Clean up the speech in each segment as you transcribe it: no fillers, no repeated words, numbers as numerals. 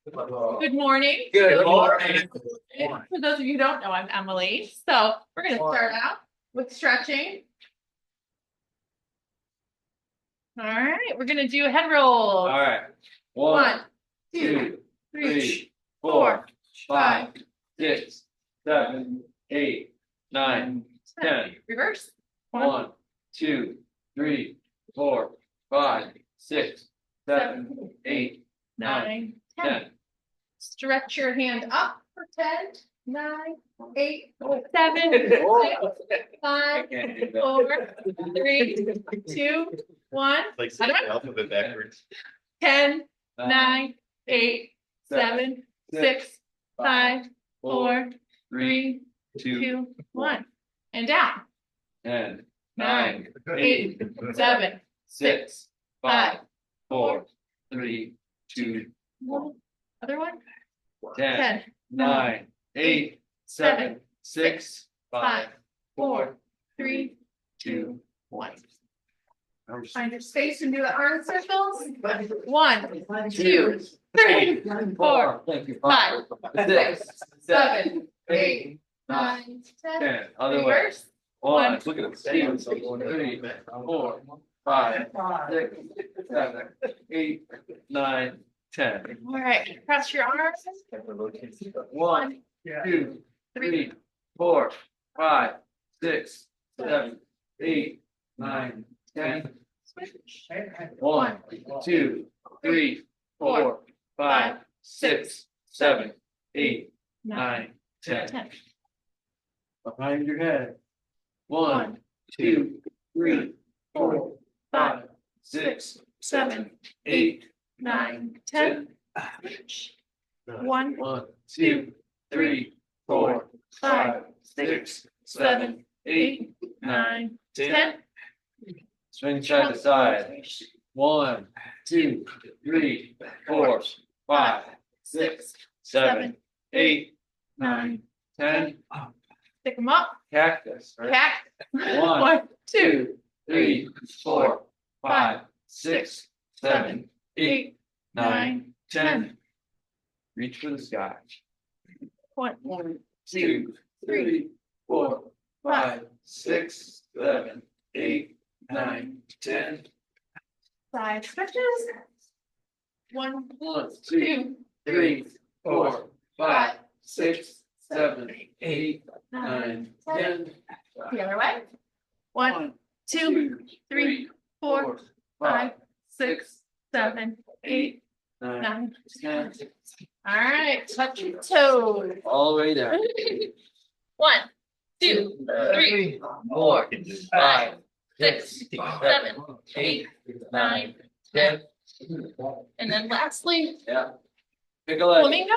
Good morning. Good morning. For those of you who don't know, I'm Emily. So we're going to start out with stretching. All right, we're going to do head rolls. All right. 1, 2, 3, 4, 5, 6, 7, 8, 9, 10. Reverse. 1, 2, 3, 4, 5, 6, 7, 8, 9, 10. Stretch your hand up for 10, 9, 8, 7, 6, 5, 4, 3, 2, 1. Like saying the alphabet backwards. 10, 9, 8, 7, 6, 5, 4, 3, 2, 1. And down. 10, 9, 9, 8, 7, 6, 5, 4, 3, 2, 1. Other one. 10, 10, 9, 8, 7, 6, 5, 4, 3, 2, 1. Find your space and do the arm circles. 1, 2, 3, 4, Thank you. 5, 6, 7, 8, 9, 10. 10. Other way. Reverse. 1, look at them. 2, 3, 4, 5, 6, 7, 8, 9, 10. All right. Cross your arms. 1, 2, 3, 4, 5, 6, 7, 8, 9, 10. 1, 2, 3, 4, 5, 6, 7, 8, 9, 10. 10. Behind your head. 1, 2, 3, 4, 5, 6, 7, 8, 9, 10. 1, 1, 2, 3, 4, 5, 6, 7, 8, 9, 10. Swing side to side. 1, 2, 3, 4, 5, 6, 7, 8, 9, 10. Stick them up. Cactus. Right? Cactus. 1, 1, 2, 2, 3, 4, 5, 6, 7, 8, 9, 10. Reach for the sky. 1, 2, 3, 4, 5, 6, 7, 8, 9, 10. side stretches. 1, 1, 2, 2, 3, 4, 5, 6, 7, 8, 9, 10. The other way. 1, 2, 3, 4, 5, 6, 7, 8, 9, 10. All right, touch your toes. All the way down. 1, 2, 3, 4, 5, 6, 7, 8, 9, 10. And then lastly, Yeah. Pick a leg. flamingo.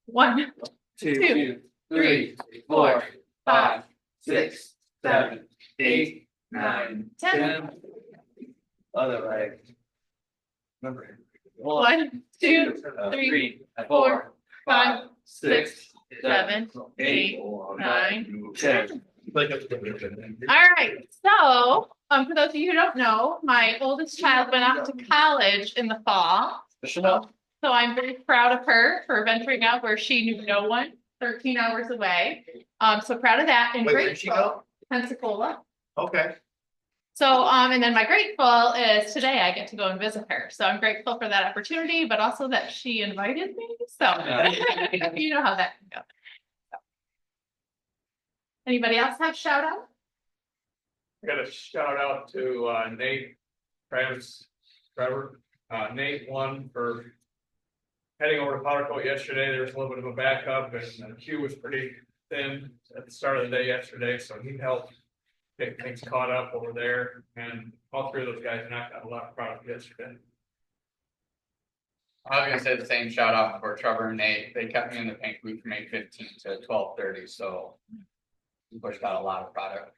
1, 2, 3, 4, 5, 6, 7, 8, 9, 10. Other leg. Remember. 1, 2, 3, 4, 5, 6, 7, 8, 9, 10. All right. So, for those of you who don't know, my oldest child went off to college in the fall. So I'm very proud of her for venturing out where she knew no one, 13 hours away. So proud of that. And Wait, where did she go? Pensacola. Okay. So, and then my grateful is today I get to go and visit her. So I'm grateful for that opportunity, but also that she invited me. So you know how that can go. So. Anybody else have shout out? I got a shout out to Nate, Travis, Trevor. Nate won for heading over to Powder Coat yesterday. There was a little bit of a backup, and the queue was pretty thin at the start of the day yesterday, so he helped get things caught up over there. And all three of those guys knocked out a lot of product yesterday. I was gonna say the same shout out for Trevor and Nate. They kept me in the paint booth from 8:15 to 12:30, so we pushed out a lot of product.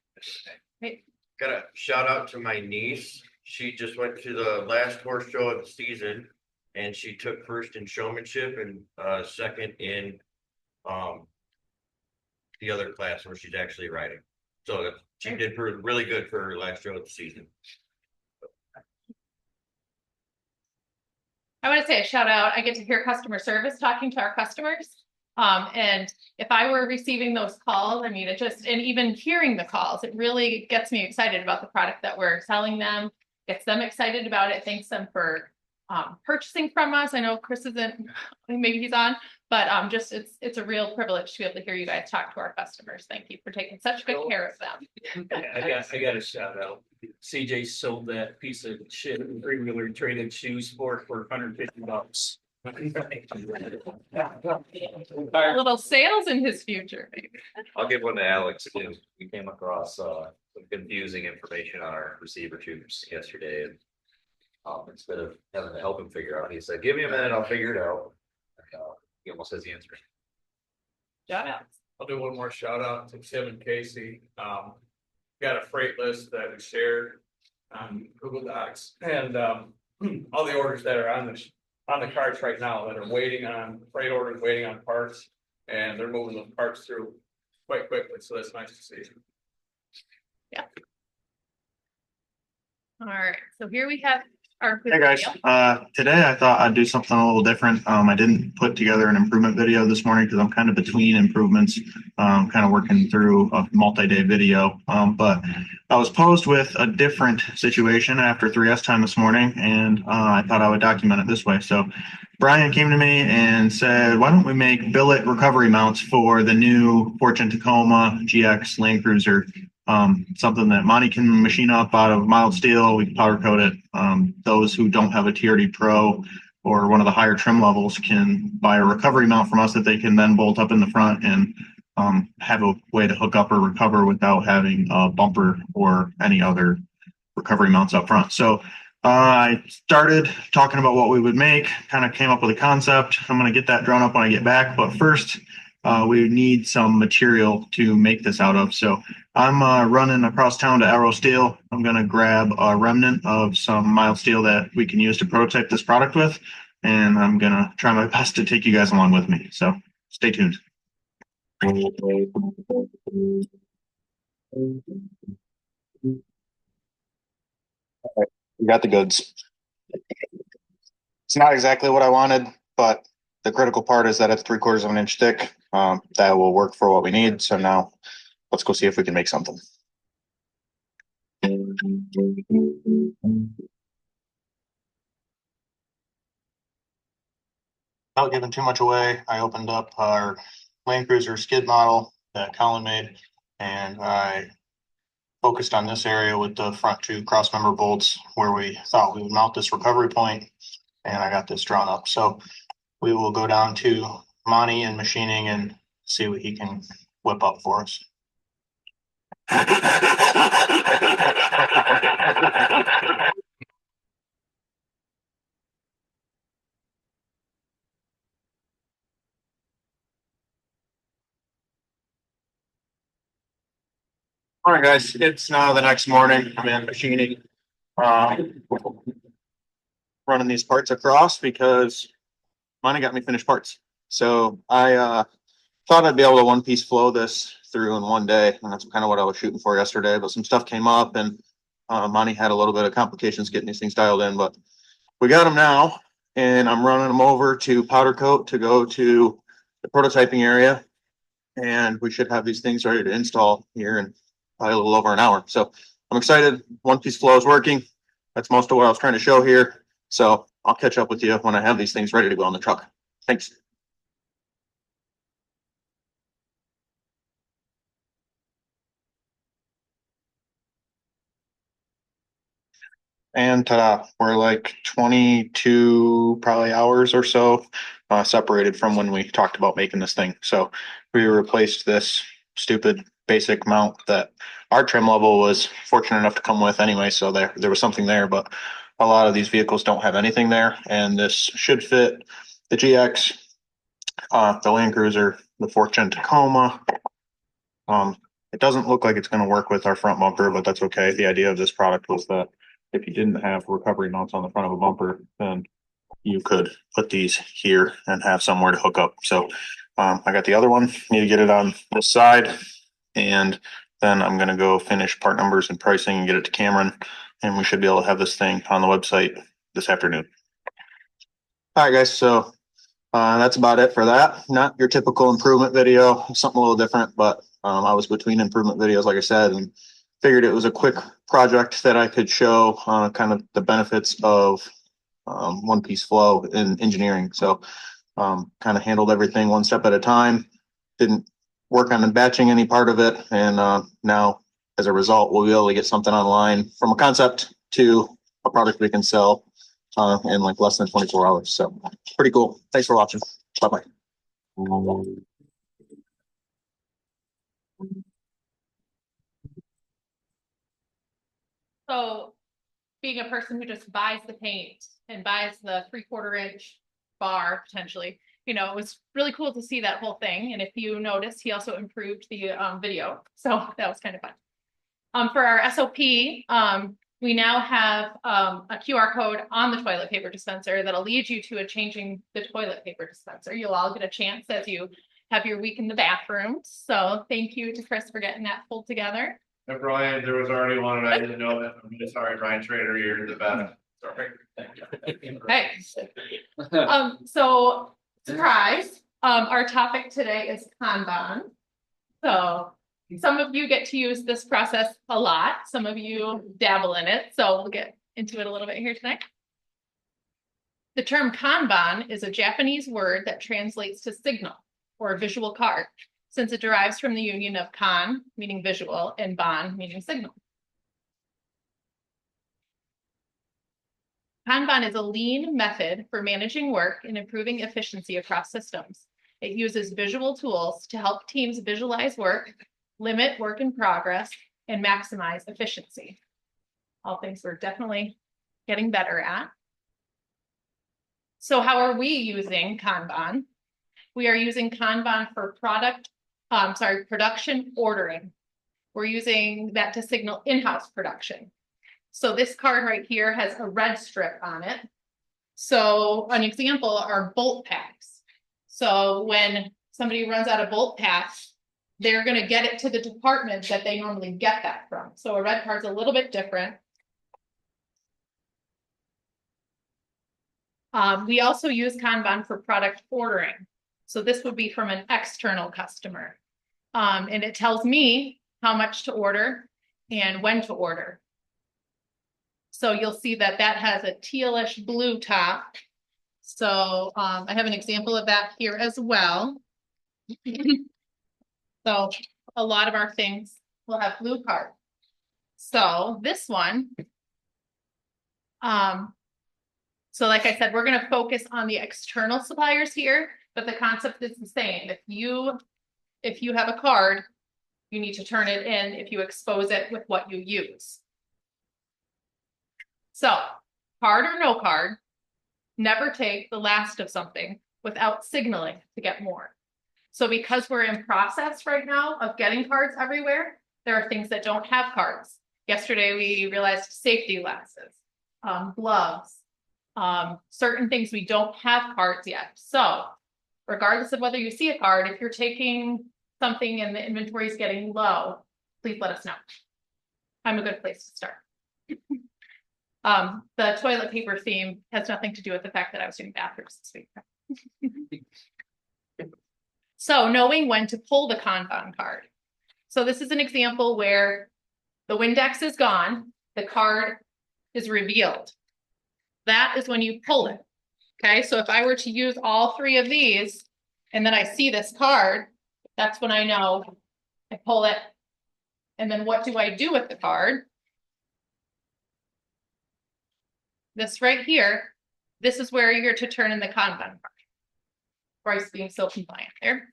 Got a shout out to my niece. She just went to the last horse show of the season and she took first in showmanship and second in the other class where she's actually riding. So she did really good for her last show of the season. I want to say a shout out. I get to hear customer service talking to our customers. And if I were receiving those calls, I mean, it just, and even hearing the calls, it really gets me excited about the product that we're selling them, gets them excited about it, thanks them for purchasing from us. I know Chris isn't, maybe he's on, but just it's a real privilege to be able to hear you guys talk to our customers. Thank you for taking such good care of them. I got a shout out. CJ sold that piece of shit, three-wheeler traded shoes for $150. A little sales in his future, maybe. I'll give one to Alex too. We came across some confusing information on our receiver tubes yesterday and instead of having to help him figure out, he said, give me a minute, I'll figure it out. He almost has the answer. Shout out. I'll do one more shout out to Tim and Casey. Got a freight list that we shared on Google Docs and all the orders that are on the carts right now that are waiting on freight orders, waiting on parts, and they're moving those parts through quite quickly. So that's nice to see. Yeah. All right, so here we have our. Hey guys, today I thought I'd do something a little different. I didn't put together an improvement video this morning because I'm kind of between improvements, kind of working through a multi-day video. But I was posed with a different situation after 3S time this morning, and I thought I would document it this way. So Brian came to me and said, why don't we make billet recovery mounts for the new Fortune Tacoma GX Land Cruiser? Something that Monty can machine up out of mild steel. We can powder coat it. Those who don't have a TRD Pro or one of the higher trim levels can buy a recovery mount from us that they can then bolt up in the front and have a way to hook up or recover without having a bumper or any other recovery mounts up front. So I started talking about what we would make, kind of came up with a concept. I'm going to get that drawn up when I get back. But first, we need some material to make this out of. So I'm running across town to Arrow Steel. I'm going to grab a remnant of some mild steel that we can use to prototype this product with. And I'm going to try my best to take you guys along with me. So stay tuned. We got the goods. It's not exactly what I wanted, but the critical part is that it's 3/4 of an inch thick. That will work for what we need. So now let's go see if we can make something. Without giving too much away, I opened up our Land Cruiser skid model that Colin made, and I focused on this area with the front two cross member bolts where we thought we would mount this recovery point, and I got this drawn up. So we will go down to Monty and machining and see what he can whip up for us. All right, guys, it's now the next morning. I'm in machining, running these parts across because Monty got me finished parts. So I thought I'd be able to one-piece flow this through in one day, and that's kind of what I was shooting for yesterday. But some stuff came up, and Monty had a little bit of complications getting these things dialed in. But we got them now, and I'm running them over to powder coat to go to the prototyping area, and we should have these things ready to install here in probably a little over an hour. So I'm excited. One-piece flow is working. That's most of what I was trying to show here. So I'll catch up with you when I have these things ready to go on the truck. Thanks. And we're like 22 probably hours or so separated from when we talked about making this thing. So we replaced this stupid basic mount that our trim level was fortunate enough to come with anyway. So there was something there, but a lot of these vehicles don't have anything there. And this should fit the GX, the Land Cruiser, the Fortune Tacoma. It doesn't look like it's going to work with our front bumper, but that's okay. The idea of this product was that if you didn't have recovery mounts on the front of a bumper, then you could put these here and have somewhere to hook up. So I got the other one, need to get it on this side, and then I'm going to go finish part numbers and pricing and get it to Cameron, and we should be able to have this thing on the website this afternoon. All right, guys. So that's about it for that. Not your typical improvement video, something a little different, but I was between improvement videos, like I said, and figured it was a quick project that I could show kind of the benefits of one piece flow in engineering. So kind of handled everything one step at a time. Didn't work on batching any part of it, and now as a result, we'll be able to get something online from a concept to a product we can sell in like less than 24 hours. So pretty cool. Thanks for watching. Bye bye. So being a person who just buys the paint and buys the 3/4 inch bar potentially, you know, it was really cool to see that whole thing. And if you notice, he also improved the video. So that was kind of fun. For our SOP, we now have a QR code on the toilet paper dispenser that'll lead you to changing the toilet paper dispenser. You'll all get a chance as you have your week in the bathrooms. So thank you to Chris for getting that pulled together. And Brian, there was already one and I didn't know that. I'm really sorry, Brian Trader, you're the best. Sorry. Okay. So surprise, our topic today is Kanban. So some of you get to use this process a lot. Some of you dabble in it. So we'll get into it a little bit here tonight. The term Kanban is a Japanese word that translates to signal or visual card, since it derives from the union of kan, meaning visual, and ban, meaning signal. Kanban is a lean method for managing work and improving efficiency across systems. It uses visual tools to help teams visualize work, limit work in progress, and maximize efficiency. All things we're definitely getting better at. So how are we using Kanban? We are using Kanban for production ordering. We're using that to signal in-house production. So this card right here has a red strip on it. So an example are bolt packs. So when somebody runs out of bolt packs, they're going to get it to the department that they normally get that from. So a red card's a little bit different. We also use Kanban for product ordering. So this would be from an external customer. And it tells me how much to order and when to order. So you'll see that that has a tealish blue top. So I have an example of that here as well. So a lot of our things will have blue cards. So this one, so like I said, we're going to focus on the external suppliers here, but the concept is the same. If you have a card, you need to turn it in if you expose it with what you use. So card or no card, never take the last of something without signaling to get more. So because we're in process right now of getting cards everywhere, there are things that don't have cards. Yesterday, we realized safety glasses, gloves, certain things we don't have cards yet. So regardless of whether you see a card, if you're taking something and the inventory is getting low, please let us know. I'm a good place to start. The toilet paper theme has nothing to do with the fact that I was doing bathrooms this week. So knowing when to pull the Kanban card. So this is an example where the Windex is gone, the card is revealed. That is when you pull it. Okay, so if I were to use all three of these and then I see this card, that's when I know I pull it. And then what do I do with the card? This right here, this is where you're to turn in the Kanban card. Bryce being so compliant there.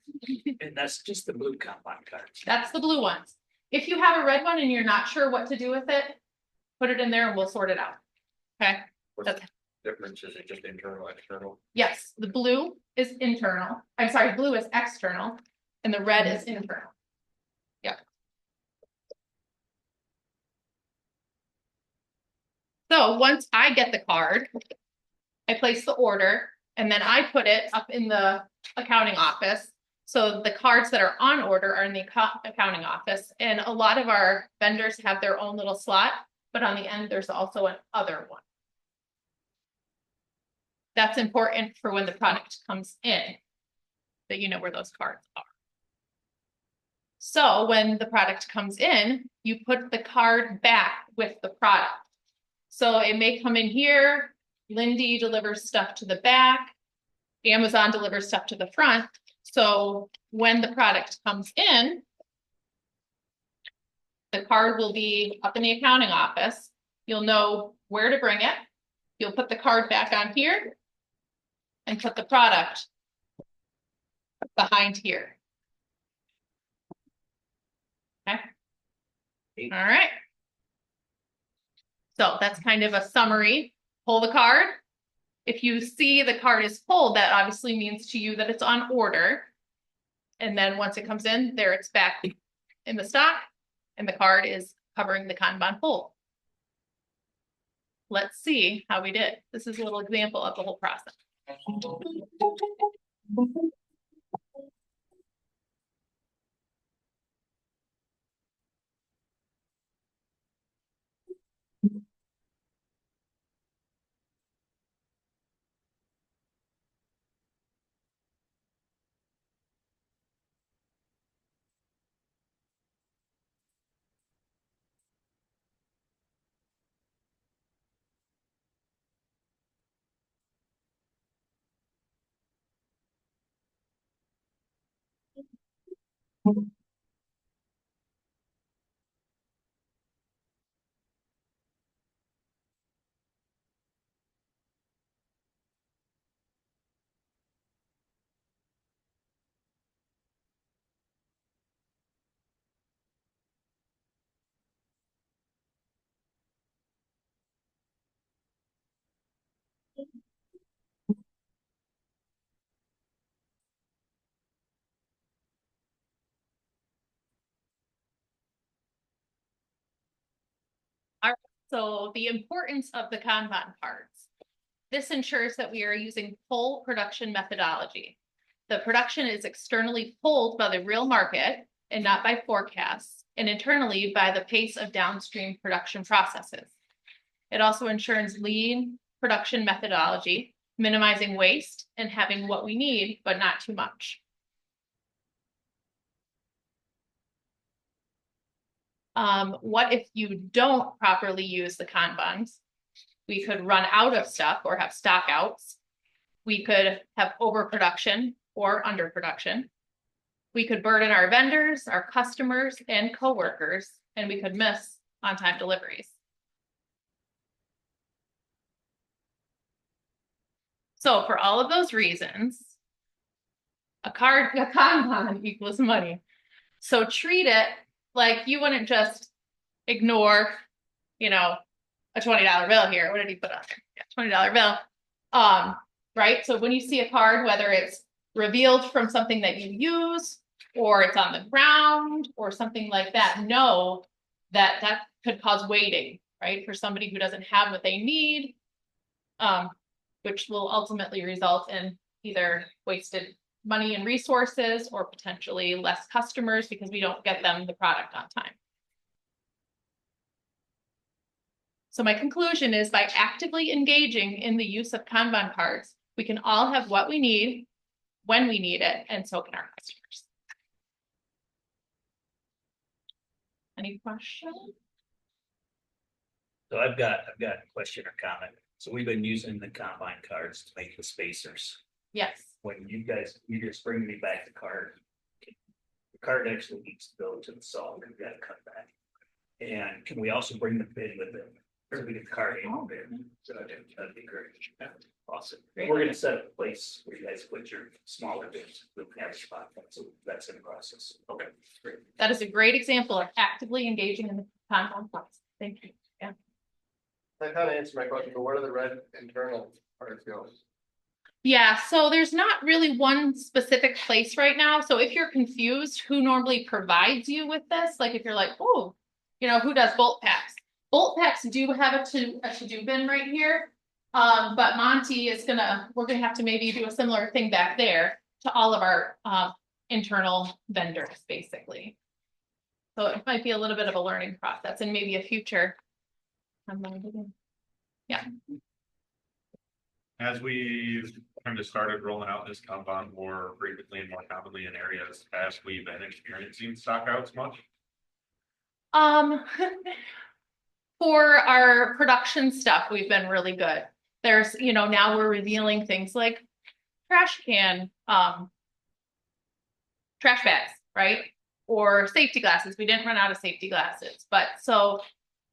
And that's just the blue Kanban cards. That's the blue ones. If you have a red one and you're not sure what to do with it, put it in there and we'll sort it out. Okay. What's the difference? Is it just internal, external? Yes, the blue is internal. I'm sorry, blue is external and the red is internal. Yeah. So once I get the card, I place the order and then I put it up in the accounting office. So the cards that are on order are in the accounting office. And a lot of our vendors have their own little slot, but on the end, there's also an other one. That's important for when the product comes in, that you know where those cards are. So when the product comes in, you put the card back with the product. So it may come in here, Lindy delivers stuff to the back, Amazon delivers stuff to the front. So when the product comes in, the card will be up in the accounting office. You'll know where to bring it. You'll put the card back on here and put the product behind here. Okay. All right. So that's kind of a summary. Pull the card. If you see the card is pulled, that obviously means to you that it's on order. And then once it comes in, there it's back in the stock, and the card is covering the Kanban pull. Let's see how we did. This is a little example of the whole process. All right, so the importance of the Kanban cards. This ensures that we are using pull production methodology. The production is externally pulled by the real market and not by forecasts, and internally by the pace of downstream production processes. It also ensures lean production methodology, minimizing waste and having what we need, but not too much. What if you don't properly use the Kanbans? We could run out of stuff or have stock outs. We could have overproduction or underproduction. We could burden our vendors, our customers, and coworkers, and we could miss on-time deliveries. So for all of those reasons, a Kanban equals money. So treat it like you wouldn't just ignore, you know, a $20 bill here. What did he put on there? Yeah, $20 bill. Right? So when you see a card, whether it's revealed from something that you use or it's on the ground or something like that, know that that could cause waiting, right? For somebody who doesn't have what they need, which will ultimately result in either wasted money and resources or potentially less customers because we don't get them the product on time. So my conclusion is by actively engaging in the use of Kanban cards, we can all have what we need when we need it, and so can our customers. Any questions? So I've got a question or comment. So we've been using the Kanban cards to make the spacers. Yes. When you just bring me back the card. The card actually needs to go to the saw, and we've got to cut back. And can we also bring the bin with it? Or we get the card in the bin? So that'd be great. Awesome. We're gonna set up a place where you guys put your smaller bins. We'll have a spot, so that's in the process. Okay, great. That is a great example of actively engaging in the Kanban process. Thank you. Yeah. That kind of answered my question, but where do the red internal parts go? Yeah, so there's not really one specific place right now. So if you're confused, who normally provides you with this? Like if you're like, oh, you know, who does bolt packs? Bolt packs do have a to-do bin right here. But Monty is we're gonna have to maybe do a similar thing back there to all of our internal vendors, basically. So it might be a little bit of a learning process and maybe a future. Yeah. As we've kind of started rolling out this Kanban more frequently and more commonly in areas, as we've been experiencing stockouts much. Um, for our production stuff, we've been really good. There's, now we're revealing things like trash can, trash bags, right? Or safety glasses. We didn't run out of safety glasses, but so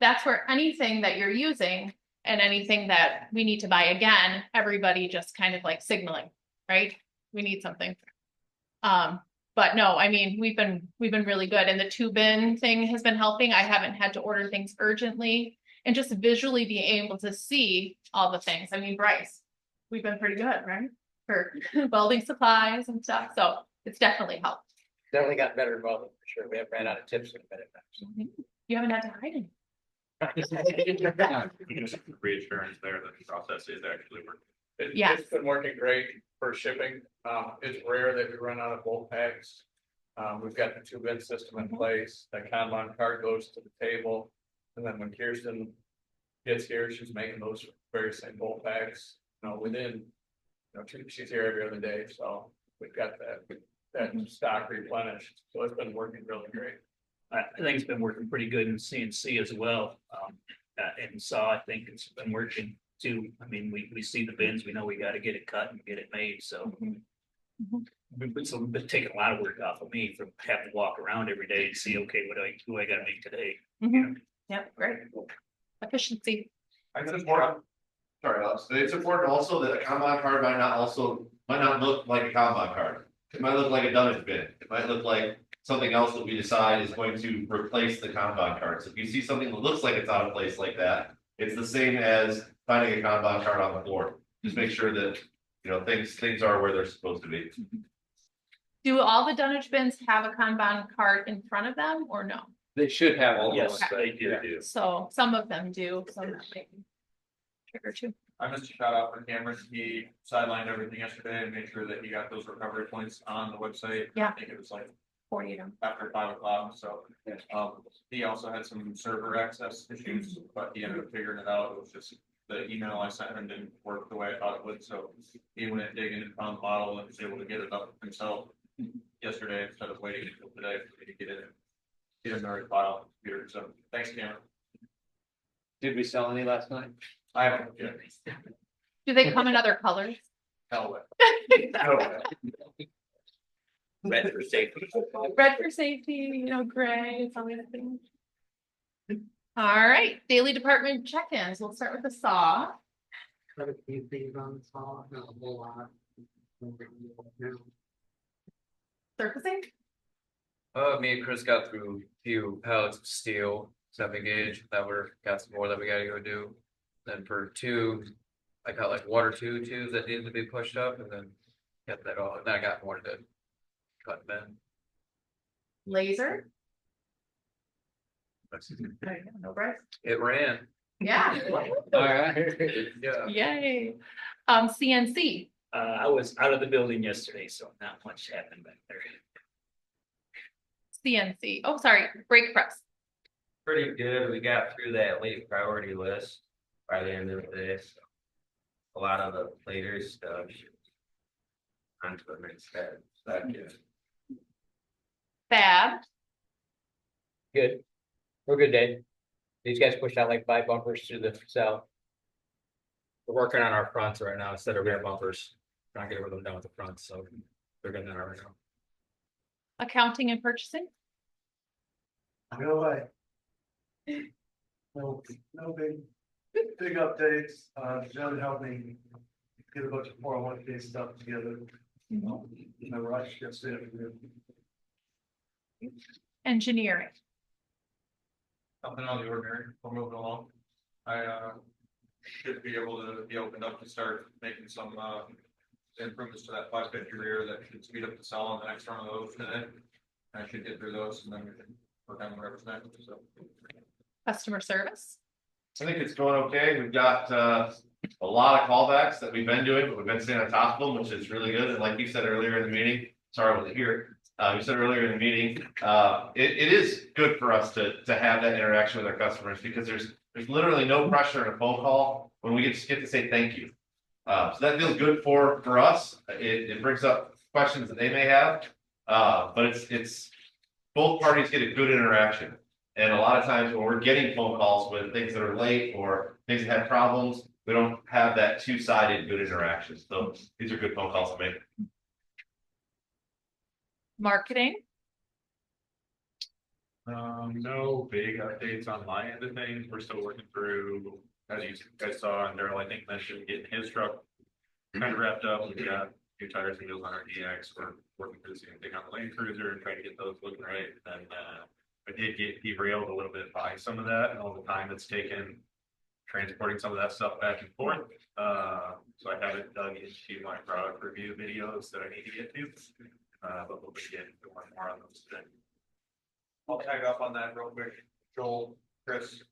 that's where anything that you're using and anything that we need to buy again, everybody just kind of like signaling, right? We need something. But no, I mean, we've been really good, and the 2-bin thing has been helping. I haven't had to order things urgently, and just visually being able to see all the things. I mean, Bryce, we've been pretty good, right? For welding supplies and stuff, so it's definitely helped. Definitely got better welding for sure. We haven't ran out of tips in a minute. You haven't had to hide any. Just reassurance there that the process is actually working. Yes. It's been working great for shipping. It's rare that we run out of bulk packs. We've got the 2-bin system in place. The Kanban card goes to the table. And then when Kirsten gets here, she's making those very same bulk packs, within, she's here every other day. So we've got that stock replenished. So it's been working really great. I think it's been working pretty good in CNC as well. And saw, I think it's been working too. I mean, we see the bins, we know we gotta get it cut and get it made, so. It's been taking a lot of work off of me from having to walk around every day and see, okay, what do I gotta make today? Yep, great. Efficiency. I think it's important. Sorry, Alex, it's important also that a Kanban card might not look like a Kanban card. It might look like a dunnage bin. It might look like something else that we decide is going to replace the Kanban card. So if you see something that looks like it's out of place like that, it's the same as finding a Kanban card on the floor. Just make sure that, things are where they're supposed to be. Do all the dunnage bins have a Kanban card in front of them or no? They should have all. Yes, of them. they do. So some of them do, some maybe. Trigger two. I missed a shout out for Cameron. He sidelined everything yesterday and made sure that he got those recovery points on the website. Yeah. I think it was like 40 of them. after 5 o'clock, so, he also had some server access issues, but he ended up figuring it out. It was just the email I sent him didn't work the way I thought it would, so he went digging and found the model and was able to get it up himself yesterday instead of waiting until today for me to get in the right file on the computer, so thanks, Cameron. Did we sell any last night? I haven't, yeah. Do they come in other colors? Hell Red for safety. Red for safety, gray, probably the thing. All right, daily department check-ins. We'll start with the saw. Quite a few things on the saw, not a whole lot. Surfacing? Me and Chris got through a few pallets of steel, 7 gauge, got some more that we gotta go do. Then for 2, I got like water tubes that needed to be pushed up, and then kept that all, and then I got more to cut them Laser? in. There you go, no Bryce. It ran. Yeah. All right. Yeah. Yay. CNC. I was out of the building yesterday, so not much happened back there. CNC. Oh, sorry, brake press. Pretty good. We got through that late priority list by the end of the day. So a lot of the later stuff onto the next step. That good. Fab. Good. We're good, Dave. These guys pushed out like 5 bumpers to the south. We're working on our fronts right now instead of rear bumpers, trying to get them done with the fronts, so they're getting that right now. Accounting and purchasing. No way. No big updates. Joe helped me get a bunch of 401k stuff together. No rush, just it. Engineering. Nothing out of the ordinary, we're moving along. I should be able to be opened up to start making some improvements to that 550 rear that should speed up the sell on the next run of those today. I should get through those and then we can work on whatever's next, so. Customer service. I think it's going okay. We've got a lot of callbacks that we've been doing, but we've been staying on top of them, which is really good. And like you said earlier in the meeting, sorry I wasn't here. You said earlier in the meeting, it is good for us to have that interaction with our customers because there's literally no pressure in a phone call when we just get to say thank you. So that feels good for us. It brings up questions that they may have. But it's both parties get a good interaction. And a lot of times when we're getting phone calls with things that are late or things that have problems, we don't have that two-sided good interaction. So these are good phone calls to make. Marketing. No big updates on my end of things. We're still working through, as you guys saw, and Daryl, I think, mentioned getting his truck kind of wrapped up. We've got new tires and wheels on our DX. We're working through the same thing on the Land Cruiser and trying to get those looking right. And I did get derailed a little bit by some of that and all the time it's taken transporting some of that stuff back and forth. So I haven't dug into my product review videos that I need to get to. But we'll be getting more on those today. I'll tag up on that real quick. Joel, Chris,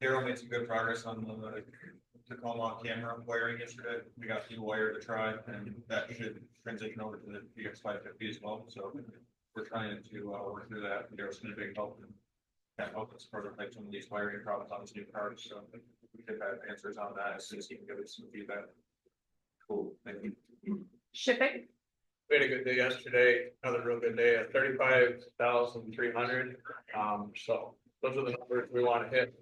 Daryl made some good progress on the Tacoma camera wiring yesterday. We got the wire to try, and that should transition over to the VX550 as well. So we're trying to work through that. Daryl's been a big help and can help us prototype some of these wiring problems on this new card. So we should have answers on that as soon as he can give us some feedback. Cool. Thank you. Shipping. We had a good day yesterday, another real good day at 35,300. So those are the numbers we want to hit.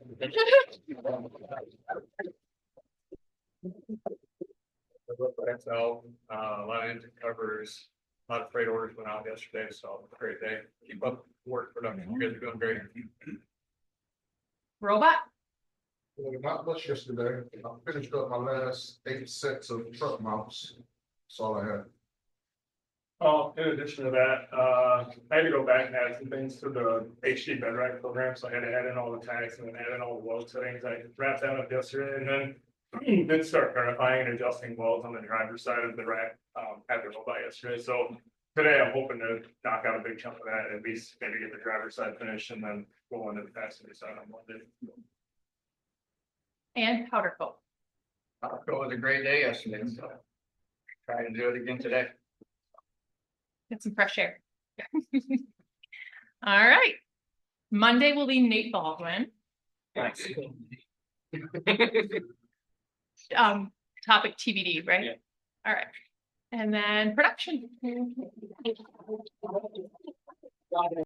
So, a lot of engine covers, a lot of freight orders went out yesterday, so great day. Keep up the work production. You guys are doing great. Robot. Not much yesterday. I finished up my last 8 sets of truck mounts. That's all I had. Oh, in addition to that, I had to go back and add some things to the HD bed rack program, so I had to add in all the tags and then add in all the weld settings. I wrapped that up yesterday and then did start verifying and adjusting welds on the driver's side of the rack, at the robot yesterday. So today I'm hoping to knock out a big chunk of that, at least maybe get the driver's side finished and then go into the passenger side on Monday. And powder coat. It was a great day yesterday, so trying to do it again today. Get some fresh air. All right. Monday will be Nate Baldwin. Thanks. Topic TBD, right? Yeah. All right. And then production.